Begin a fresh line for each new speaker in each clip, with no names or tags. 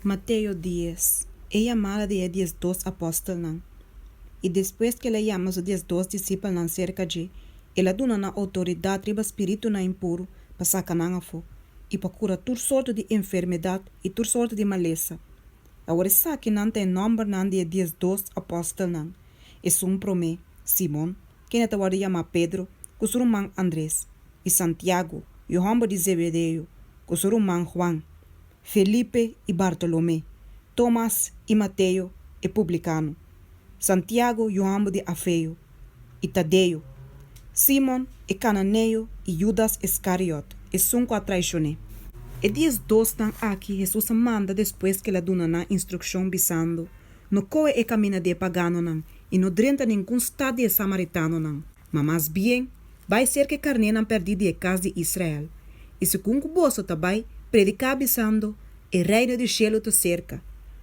Mateo 10. Ella mala de 12 apóstolos. E depois que ela chama os 12 discípulos cerca de, ela dá na autoridade riba espírito na impuro para sacanar fo e para curar toda sorte de enfermidade e toda sorte de maleza. Agora sabe não tem nome de 12 apóstolos. É promê Simão, que é tawari chama Pedro, que surumang Andrés, e Santiago, João de Zebedeo, que surumang Juan, Felipe e Bartolomé, Tomás e Mateo e Publicano, Santiago e João de Afeu, e Tadeu, Simão e Cananeu e Judas Iscariote, e cinco a traicioné. E 12 estão aqui, Jesus manda depois que ela dona na instrução bisando, no coe e caminha de pagano não, e no drenta nenhum estado de samaritano não, mas mais bem, vai ser que carne não perdida de casa de Israel. E se com o bolso também, predicar bisando, e reino de cielo te cerca.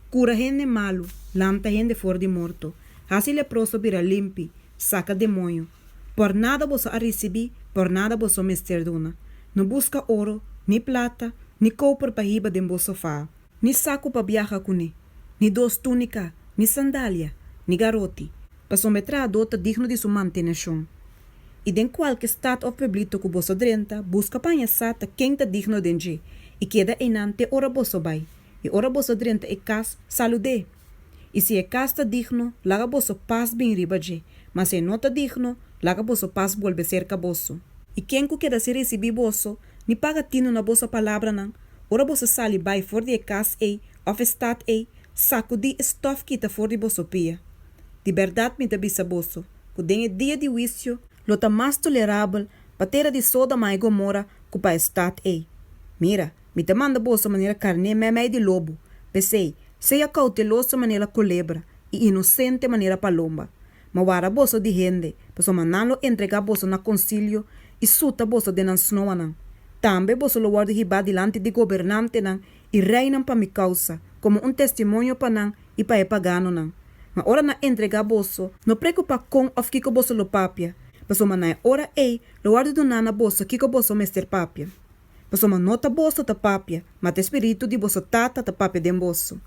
Cura gente malo, lanta gente fora de morto, assim leproso vira limpi, saca demônio. Por nada você a receber, por nada você me perdona. Não busca ouro, ni plata, ni copper para riba de sofá, ni saco para viajar com ni dos túnica, ni sandália, ni garoti, para someter a dota digno de sua manutenção. E de qualquer estado ou pueblito que você drenta, busca para sata quem está digno de enje, e queda enante ora você vai, e ora você drenta e cas salude. E se é cas está digno, laga você paz bem riba je, mas se não está digno, laga você paz volve cerca você. E quem que queda se receber você, ni paga tino na vossa palavra não, ora você sali vai for de cas ei, of estado ei, saco de estof que está for de vosso pia. De verdade me tabisa vosso, que den dia de juízo, lota mais tolerável, patera de soda mais gomora, que para estado ei. Mira, me te manda vosso maneira carne meme de lobo, pensei, seja cauteloso maneira culebra, e inocente maneira palomba. Mawara vosso de gente, para manalo entregar vosso na concílio, e suta vosso de nan snoa nan. Também vosso lo guarda riba delante de governante nan, e reinam para mi causa, como testemunho para nan, e para pagano nan. Ma ora na entregar vosso, não preocupa com of kiko vosso lo papia, para manai ora ei, lo guarda do nana vosso kiko vosso mester papia. Para nota vosso ta papia, mas espírito de vosso tata ta papia de vosso.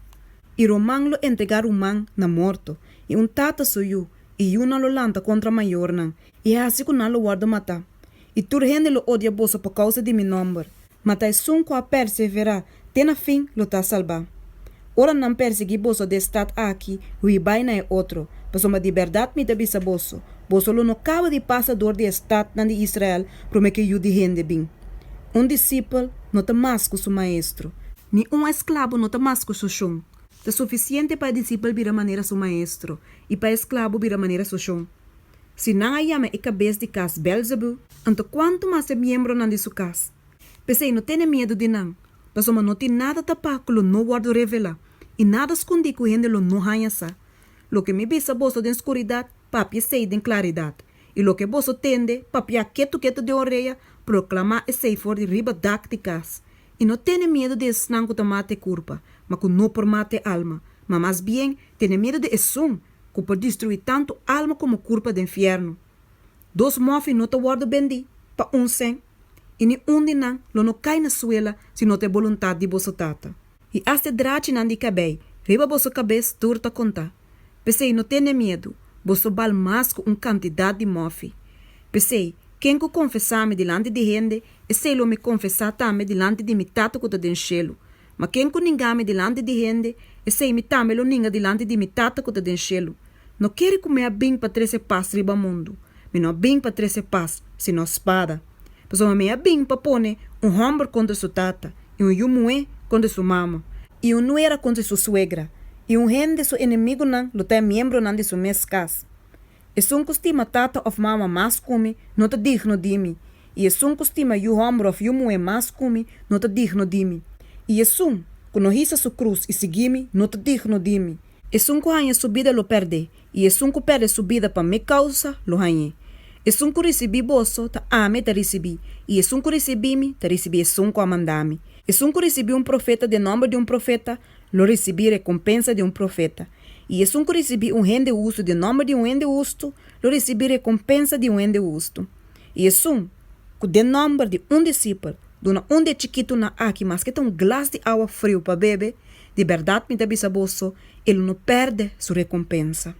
E romang lo entregar man na morto, e tata suyu, e una lo lanta contra maior nan, e assim que não lo guarda matar. E turhende lo odia vosso por causa de mi nombre, mas tá sunco a perseverar, tena fim lo ta salvar. Ora não persegui vosso de estado aqui, hui vai na outro, mas de verdade me devisa vosso, vosso lo no cabo de passador de estado nan de Israel, prome que eu de rende bem. Discípulo não tá mais que seu maestro, nem escravo não tá mais que seu chão. É suficiente para discípulo vir a maneira seu maestro, e para escravo vir a maneira seu chão. Se não a chama e cabeça de casa Belzebu, então quanto mais é membro nan de sua casa? Pensei, não tem medo de não, mas não tem nada tapar que não guardo revela, e nada escondi que o gente não ranha. Lo que me bisa bolso de escuridade, papi sei de claridade. E lo que bolso tende, papi a quieto de orelha, proclamar e sei for de riba dácticas. E não tem medo de esnanco tomate culpa, mas que não por mate alma. Mas mais bem, tem medo de esum, que por destruir tanto alma como culpa do inferno. Dos mofi não te guardo bendi, pa sem. E ni de não, lo não cai na suela, se não tem vontade de bolso tata. E aste drate nan de cabei, riba bolso cabeça turta conta. Pensei, não tem medo, bolso bal mais com quantidade de mofi. Pensei, quem que confessar-me delante de gente, e sei lo me confessar também delante de mi tata que está cielo. Mas quem que ninguém delante de gente, e sei me também lo ninga delante de mi tata que está cielo. Não quero que me bem para treze paz riba mundo, me não bem para treze paz, senão espada. Pois me bem para pôr homem contra sua tata, e yumué contra sua mama, e nuera contra sua suegra, e gente de seu inimigo não, lo tem membro não de sua mesma casa. E costima tata of mama mais come, não te digno de mim. E costima homem of yumué mais come, não te digno de mim. E que não hissa sua cruz e segui-me, não te digno de mim. E que hanha subida lo perde, e que perde subida para me causa, lo hanha. E que recebi bolso, ta ame te recebi. E que recebi-me, te recebi que amandame. E que recebi profeta de nome de profeta, lo recebi recompensa de profeta. E que recebi gente justo de nome de gente justo, lo recebi recompensa de gente justo. E que de nome de discípulo, dona de chiquito na aqui, mas que tem glass de água frio para beber, De verdade, me da bisa bolso, ele não perde sua recompensa.